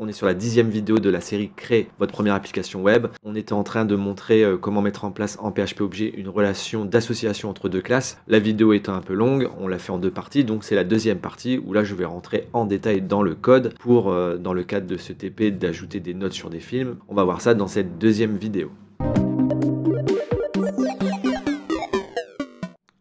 On est sur la 10e vidéo de la série Créer votre première application web. On était en train de montrer comment mettre en place en PHP Objet une relation d'association entre deux classes. La vidéo étant un peu longue, on l'a fait en deux parties, donc c'est la deuxième partie où là je vais rentrer en détail dans le code pour, dans le cadre de ce TP, d'ajouter des notes sur des films. On va voir ça dans cette deuxième vidéo.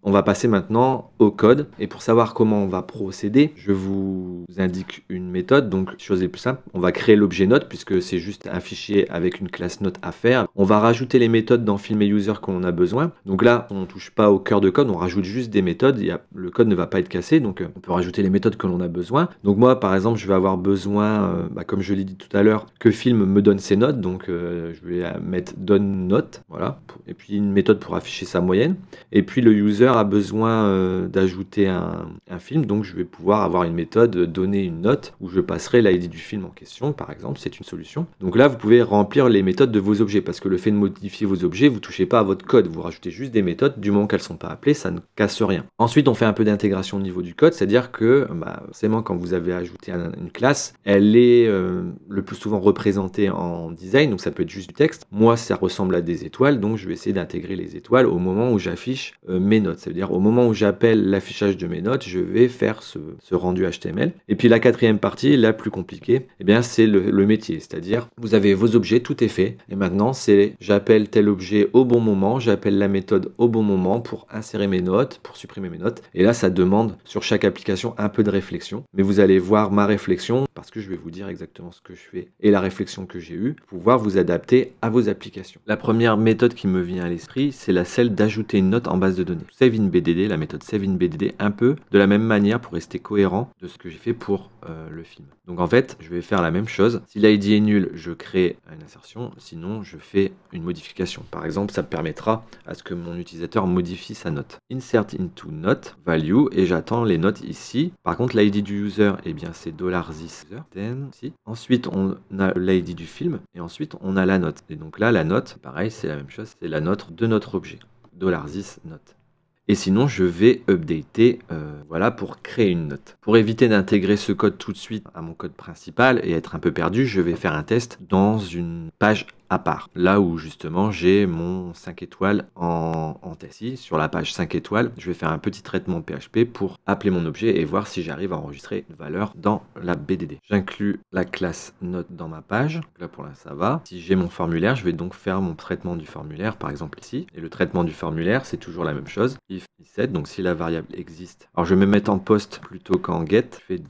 On va passer maintenant au code et pour savoir comment on va procéder, je vous indique une méthode. Donc chose est plus simple, on va créer l'objet note puisque c'est juste un fichier avec une classe note à faire. On va rajouter les méthodes dans film et user qu'on a besoin. Donc là, on ne touche pas au cœur de code, on rajoute juste des méthodes. Le code ne va pas être cassé, donc on peut rajouter les méthodes que l'on a besoin. Donc moi, par exemple, je vais avoir besoin, comme je l'ai dit tout à l'heure, que film me donne ses notes. Donc je vais mettre donne note, voilà. Et puis une méthode pour afficher sa moyenne. Et puis le user a besoin d'ajouter un film, donc je vais pouvoir avoir une méthode donner une note où je passerai l'ID du film en question, par exemple, c'est une solution. Donc là, vous pouvez remplir les méthodes de vos objets, parce que le fait de modifier vos objets, vous ne touchez pas à votre code, vous rajoutez juste des méthodes, du moment qu'elles ne sont pas appelées, ça ne casse rien. Ensuite, on fait un peu d'intégration au niveau du code, c'est-à-dire que, forcément, quand vous avez ajouté une classe, elle est le plus souvent représentée en design, donc ça peut être juste du texte. Moi, ça ressemble à des étoiles, donc je vais essayer d'intégrer les étoiles au moment où j'affiche mes notes. Ça veut dire au moment où j'appelle l'affichage de mes notes, je vais faire ce rendu HTML. Et puis la quatrième partie, la plus compliquée, eh bien c'est le métier. C'est-à-dire vous avez vos objets, tout est fait. Et maintenant c'est j'appelle tel objet au bon moment, j'appelle la méthode au bon moment pour insérer mes notes, pour supprimer mes notes. Et là ça demande sur chaque application un peu de réflexion. Mais vous allez voir ma réflexion parce que je vais vous dire exactement ce que je fais et la réflexion que j'ai eue pour pouvoir vous adapter à vos applications. La première méthode qui me vient à l'esprit, c'est celle d'ajouter une note en base de données. Save in BDD, la méthode Save in BDD, un peu de la même manière pour rester cohérent de ce que j'ai fait pour le film. Donc en fait, je vais faire la même chose. Si l'ID est nul, je crée une insertion, sinon je fais une modification. Par exemple, ça permettra à ce que mon utilisateur modifie sa note. Insert into note, value, et j'attends les notes ici. Par contre, l'ID du user, eh bien c'est $this user, then, ici. Ensuite, on a l'ID du film, et ensuite on a la note. Et donc là, la note, pareil, c'est la même chose, c'est la note de notre objet. $this note. Et sinon, je vais updater voilà, pour créer une note. Pour éviter d'intégrer ce code tout de suite à mon code principal et être un peu perdu, je vais faire un test dans une page à part. Là où justement j'ai mon 5 étoiles en test. Ici, sur la page 5 étoiles, je vais faire un petit traitement PHP pour appeler mon objet et voir si j'arrive à enregistrer une valeur dans la BDD. J'inclus la classe note dans ma page. Là pour l'instant ça va. Si j'ai mon formulaire, je vais donc faire mon traitement du formulaire, par exemple ici. Et le traitement du formulaire, c'est toujours la même chose. If set, donc si la variable existe. Alors je vais me mettre en post plutôt qu'en get. Je fais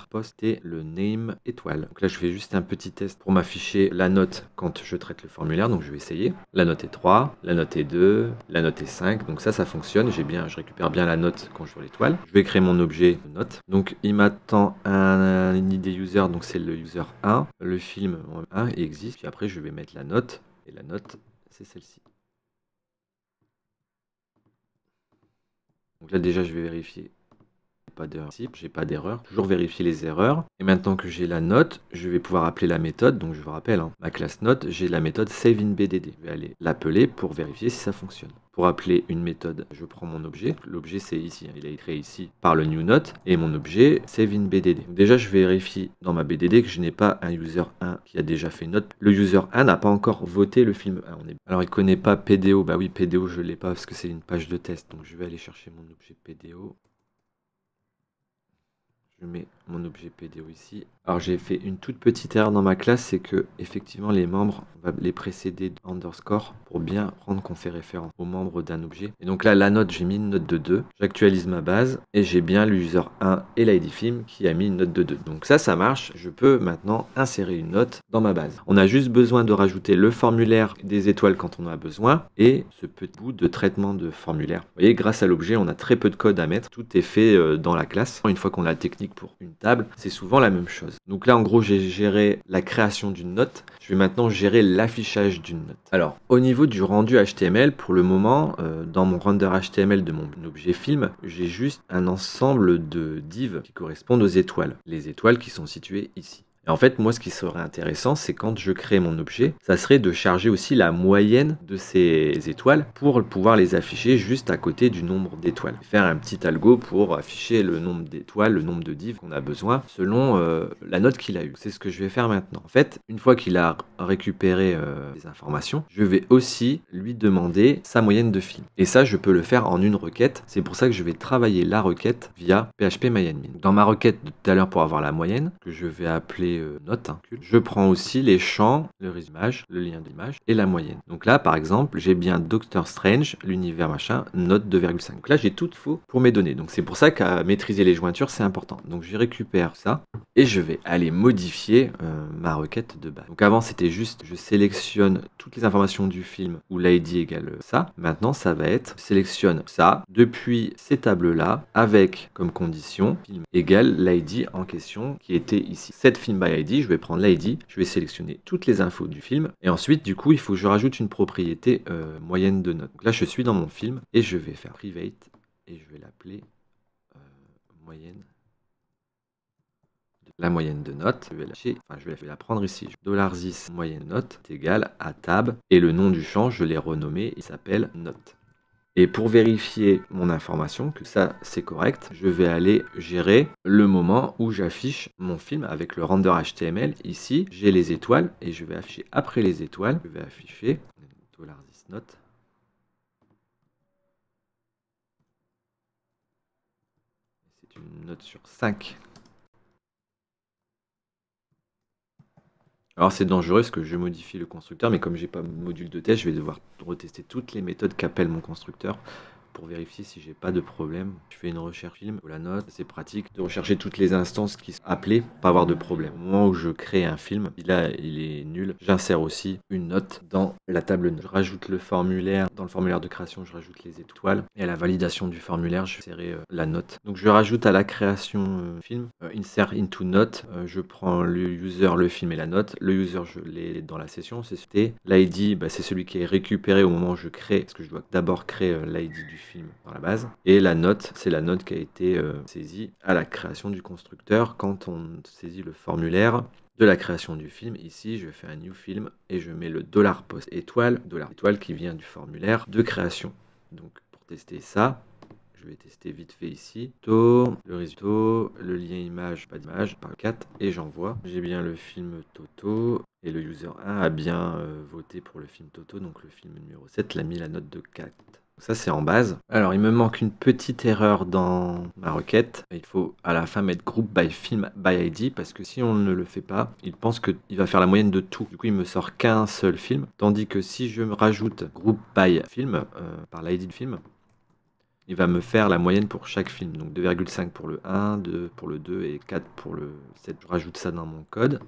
$post et le name étoile. Donc là je fais juste un petit test pour m'afficher la note quand je traite le formulaire, donc je vais essayer. La note est 3, la note est 2, la note est 5, donc ça fonctionne, je récupère bien la note quand je vois l'étoile. Je vais créer mon objet de note. Donc il m'attend un ID user, donc c'est le user 1, le film 1 existe, puis après je vais mettre la note, et la note c'est celle-ci. Donc là déjà je vais vérifier. Pas d'erreur ici, j'ai pas d'erreur, toujours vérifier les erreurs. Et maintenant que j'ai la note, je vais pouvoir appeler la méthode. Donc je vous rappelle, ma classe note, j'ai la méthode save in BDD. Je vais aller l'appeler pour vérifier si ça fonctionne. Pour appeler une méthode, je prends mon objet. L'objet c'est ici, il a été créé ici par le new note et mon objet save in BDD. Donc déjà je vérifie dans ma BDD que je n'ai pas un user 1 qui a déjà fait une note. Le user 1 n'a pas encore voté le film 1. Alors il connaît pas PDO, bah oui PDO je l'ai pas parce que c'est une page de test. Donc je vais aller chercher mon objet PDO. Je mets mon objet PDO ici. Alors j'ai fait une toute petite erreur dans ma classe, c'est que effectivement les membres, on va les précéder d'underscore pour bien prendre qu'on fait référence aux membres d'un objet. Et donc là la note, j'ai mis une note de 2. J'actualise ma base et j'ai bien l'user 1 et l'ID film qui a mis une note de 2. Donc ça marche, je peux maintenant insérer une note dans ma base. On a juste besoin de rajouter le formulaire des étoiles quand on en a besoin et ce petit bout de traitement de formulaire. Vous voyez, grâce à l'objet, on a très peu de code à mettre. Tout est fait dans la classe. Une fois qu'on a la technique pour une table, c'est souvent la même chose. Donc là, en gros, j'ai géré la création d'une note. Je vais maintenant gérer l'affichage d'une note. Alors, au niveau du rendu HTML, pour le moment, dans mon render HTML de mon objet film, j'ai juste un ensemble de divs qui correspondent aux étoiles. Les étoiles qui sont situées ici. Et en fait, moi, ce qui serait intéressant, c'est quand je crée mon objet, ça serait de charger aussi la moyenne de ces étoiles pour pouvoir les afficher juste à côté du nombre d'étoiles. Faire un petit algo pour afficher le nombre d'étoiles, le nombre de divs qu'on a besoin selon la note qu'il a eue. C'est ce que je vais faire maintenant. En fait, une fois qu'il a récupéré les informations, je vais aussi lui demander sa moyenne de film. Et ça, je peux le faire en une requête. C'est pour ça que je vais travailler la requête via PHP MyAdmin. Dans ma requête de tout à l'heure pour avoir la moyenne, que je vais appeler note, je prends aussi les champs, le image, le lien d'image et la moyenne. Donc là, par exemple, j'ai bien Doctor Strange, l'univers machin, note 2,5. Donc là, j'ai tout faux pour mes données. Donc c'est pour ça qu'à maîtriser les jointures, c'est important. Donc je récupère ça et je vais aller modifier ma requête de base. Donc avant, c'était juste, je sélectionne toutes les informations du film où l'ID égale ça. Maintenant, ça va être, je sélectionne ça depuis ces tables-là avec comme condition film égale l'ID en question qui était ici. Set film by ID, je vais prendre l'ID, je vais sélectionner toutes les infos du film et ensuite, du coup, il faut que je rajoute une propriété moyenne de note. Donc là, je suis dans mon film et je vais faire private et je vais l'appeler moyenne. La moyenne de notes, je vais la prendre ici. $10 moyenne note est égal à tab et le nom du champ, je l'ai renommé, il s'appelle note. Et pour vérifier mon information, que ça c'est correct, je vais aller gérer le moment où j'affiche mon film avec le render HTML. Ici, j'ai les étoiles et je vais afficher après les étoiles, je vais afficher $10 note. C'est une note sur 5. Alors c'est dangereux parce que je modifie le constructeur, mais comme j'ai pas de module de test, je vais devoir retester toutes les méthodes qu'appelle mon constructeur pour vérifier si j'ai pas de problème. Je fais une recherche film, la note, c'est pratique de rechercher toutes les instances qui sont appelées pour pas avoir de problème. Au moment où je crée un film, là il est nul, j'insère aussi une note dans la table note. Je rajoute le formulaire, dans le formulaire de création, je rajoute les étoiles et à la validation du formulaire, je vais insérer la note. Donc je rajoute à la création film, insert into note, je prends le user, le film et la note. Le user, je l'ai dans la session, c'était l'ID, c'est celui qui est récupéré au moment où je crée, parce que je dois d'abord créer l'ID du film dans la base. Et la note, c'est la note qui a été saisie à la création du constructeur quand on saisit le formulaire de la création du film. Ici, je fais un new film et je mets le $post étoile qui vient du formulaire de création. Donc pour tester ça, je vais tester vite fait ici. Le résultat, le lien image, pas d'image, par 4 et j'envoie. J'ai bien le film Toto et le user 1 a bien voté pour le film Toto, donc le film numéro 7 l'a mis la note de 4. Ça c'est en base. Alors il me manque une petite erreur dans ma requête. Il faut à la fin mettre group by film by ID parce que si on ne le fait pas, il pense qu'il va faire la moyenne de tout. Du coup il me sort qu'un seul film. Tandis que si je me rajoute group by film par l'ID du film, il va me faire la moyenne pour chaque film. Donc 2,5 pour le 1, 2 pour le 2 et 4 pour le 7. Je rajoute ça dans mon code.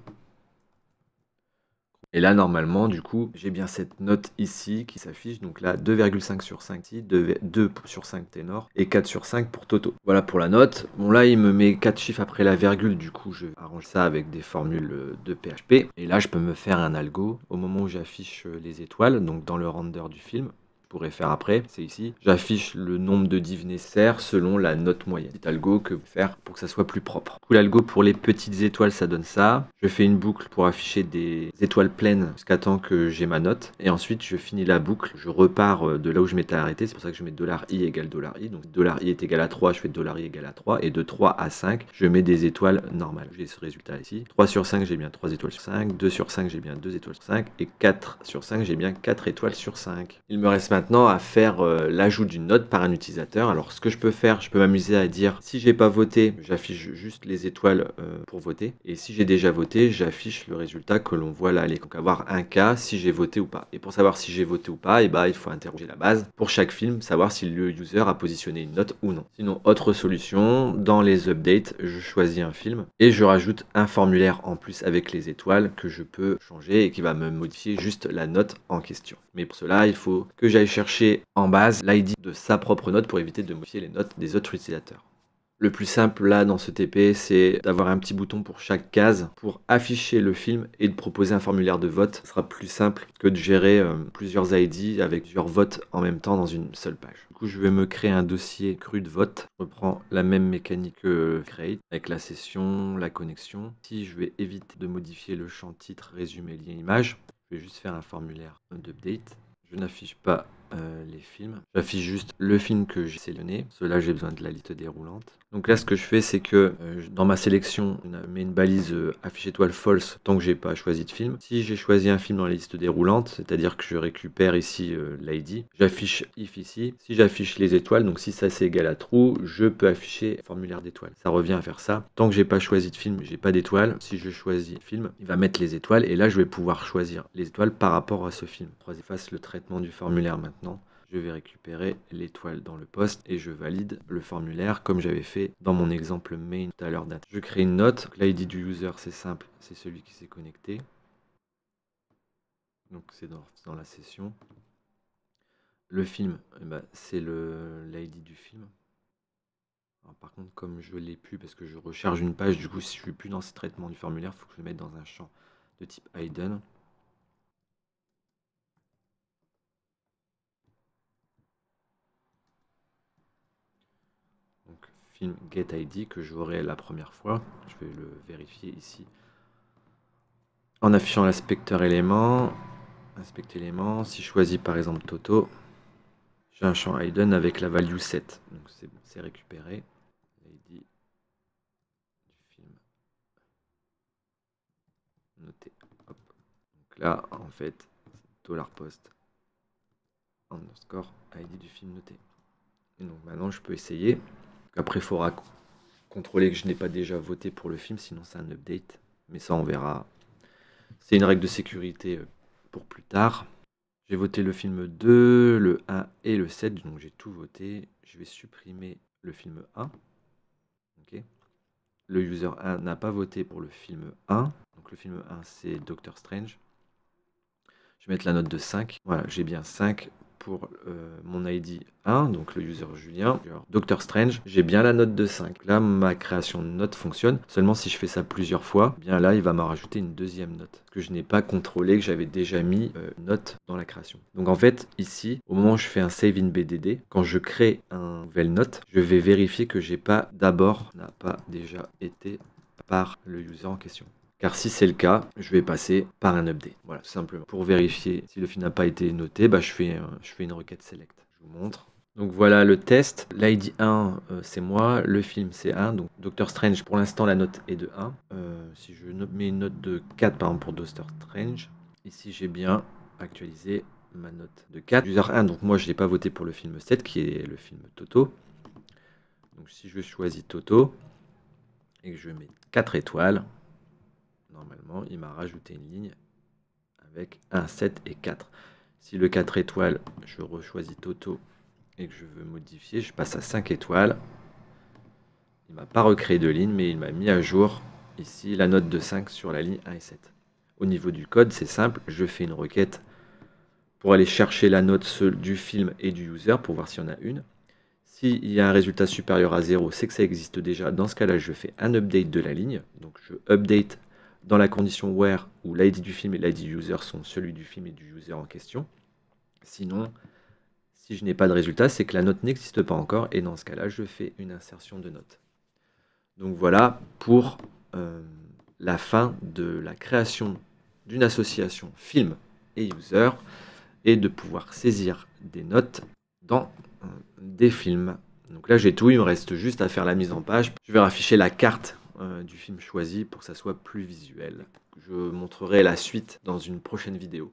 Et là, normalement, du coup, j'ai bien cette note ici qui s'affiche. Donc là, 2,5 sur 5 ici, 2 sur 5 ténor et 4 sur 5 pour Toto. Voilà pour la note. Bon, là, il me met 4 chiffres après la virgule. Du coup, je arrange ça avec des formules de PHP. Et là, je peux me faire un algo au moment où j'affiche les étoiles, donc dans le render du film. Pourrais faire après, c'est ici. J'affiche le nombre de divs nécessaires selon la note moyenne. Petit algo que faire pour que ça soit plus propre. Du coup, l'algo pour les petites étoiles, ça donne ça. Je fais une boucle pour afficher des étoiles pleines jusqu'à temps que j'ai ma note. Et ensuite, je finis la boucle. Je repars de là où je m'étais arrêté. C'est pour ça que je mets $i égale $i. Donc $i est égal à 3, je fais $i égale à 3. Et de 3 à 5, je mets des étoiles normales. J'ai ce résultat ici. 3 sur 5, j'ai bien 3 étoiles sur 5. 2 sur 5, j'ai bien 2 étoiles sur 5. Et 4 sur 5, j'ai bien 4 étoiles sur 5. Il me reste maintenant à faire l'ajout d'une note par un utilisateur. Alors ce que je peux faire, je peux m'amuser à dire si j'ai pas voté, j'affiche juste les étoiles pour voter. Et si j'ai déjà voté, j'affiche le résultat que l'on voit là. Donc avoir un cas si j'ai voté ou pas. Et pour savoir si j'ai voté ou pas, et il faut interroger la base pour chaque film, savoir si le user a positionné une note ou non. Sinon, autre solution, dans les updates, je choisis un film et je rajoute un formulaire en plus avec les étoiles que je peux changer et qui va me modifier juste la note en question. Mais pour cela, il faut que j'aille chercher en base l'ID de sa propre note pour éviter de modifier les notes des autres utilisateurs. Le plus simple là dans ce TP, c'est d'avoir un petit bouton pour chaque case pour afficher le film et de proposer un formulaire de vote. Ce sera plus simple que de gérer plusieurs ID avec plusieurs votes en même temps dans une seule page. Du coup, je vais me créer un dossier cru de vote. Je reprends la même mécanique que Create avec la session, la connexion. Si je vais éviter de modifier le champ titre, résumé, lien, image, je vais juste faire un formulaire d'update. Je n'affiche pas les films. J'affiche juste le film que j'ai sélectionné. Cela, j'ai besoin de la liste déroulante. Donc là, ce que je fais, c'est que dans ma sélection, je mets une balise affiche étoile false tant que j'ai pas choisi de film. Si j'ai choisi un film dans la liste déroulante, c'est-à-dire que je récupère ici l'ID, j'affiche if ici. Si j'affiche les étoiles, donc si ça c'est égal à true, je peux afficher formulaire d'étoiles. Ça revient à faire ça. Tant que j'ai pas choisi de film, j'ai pas d'étoiles. Si je choisis film, il va mettre les étoiles et là, je vais pouvoir choisir les étoiles par rapport à ce film. Je fasse le traitement du formulaire maintenant. Je vais récupérer l'étoile dans le poste et je valide le formulaire comme j'avais fait dans mon exemple main tout à l'heure. Je crée une note. l'ID du user, c'est simple, c'est celui qui s'est connecté. Donc c'est dans la session. Le film, eh ben, c'est l'ID du film. Alors, par contre, comme je ne l'ai plus parce que je recharge une page, du coup, si je ne suis plus dans ce traitement du formulaire, il faut que je le mette dans un champ de type hidden. Donc film getID que j'aurai la première fois. Je vais le vérifier ici en affichant l'inspecteur élément. Inspecter élément. Si je choisis par exemple Toto, j'ai un champ hidden avec la value 7. Donc c'est récupéré. ID du film noté. Hop. Donc là, en fait, $post underscore ID du film noté. Et donc maintenant, je peux essayer. Après, il faudra contrôler que je n'ai pas déjà voté pour le film, sinon c'est un update. Mais ça, on verra. C'est une règle de sécurité pour plus tard. J'ai voté le film 2, le 1 et le 7, donc j'ai tout voté. Je vais supprimer le film 1. Okay. Le user 1 n'a pas voté pour le film 1. Donc le film 1, c'est Doctor Strange. Je vais mettre la note de 5. Voilà, j'ai bien 5 pour mon ID 1, donc le user Julien. Doctor Strange, j'ai bien la note de 5. Là, ma création de note fonctionne. Seulement si je fais ça plusieurs fois, bien là, il va m'en rajouter une deuxième note que je n'ai pas contrôlé, que j'avais déjà mis une note dans la création. Donc en fait, ici, au moment où je fais un save in BDD, quand je crée une nouvelle note, je vais vérifier que j'ai pas d'abord n'a pas déjà été par le user en question. Car si c'est le cas, je vais passer par un update. Voilà, tout simplement. Pour vérifier si le film n'a pas été noté, bah, je fais une requête select. Je vous montre. Donc voilà le test. L'ID 1, c'est moi. Le film, c'est 1. Donc Doctor Strange, pour l'instant, la note est de 1. Si je mets une note de 4, par exemple, pour Doctor Strange, ici, j'ai bien actualisé ma note de 4. User 1, donc moi, je n'ai pas voté pour le film 7, qui est le film Toto. Donc si je choisis Toto, et que je mets 4 étoiles, normalement, il m'a rajouté une ligne avec 1, 7 et 4. Si le 4 étoiles, je rechoisis Toto et que je veux modifier, je passe à 5 étoiles. Il ne m'a pas recréé de ligne, mais il m'a mis à jour ici la note de 5 sur la ligne 1 et 7. Au niveau du code, c'est simple, je fais une requête pour aller chercher la note du film et du user pour voir s'il y en a une. S'il y a un résultat supérieur à 0, c'est que ça existe déjà. Dans ce cas-là, je fais un update de la ligne. Donc je update dans la condition where où l'ID du film et l'ID du user sont celui du film et du user en question. Sinon, si je n'ai pas de résultat, c'est que la note n'existe pas encore et dans ce cas-là, je fais une insertion de note. Donc voilà pour la fin de la création d'une association film et user et de pouvoir saisir des notes dans des films. Donc là, j'ai tout, il me reste juste à faire la mise en page. Je vais rafficher la carte du film choisi pour que ça soit plus visuel. Je montrerai la suite dans une prochaine vidéo.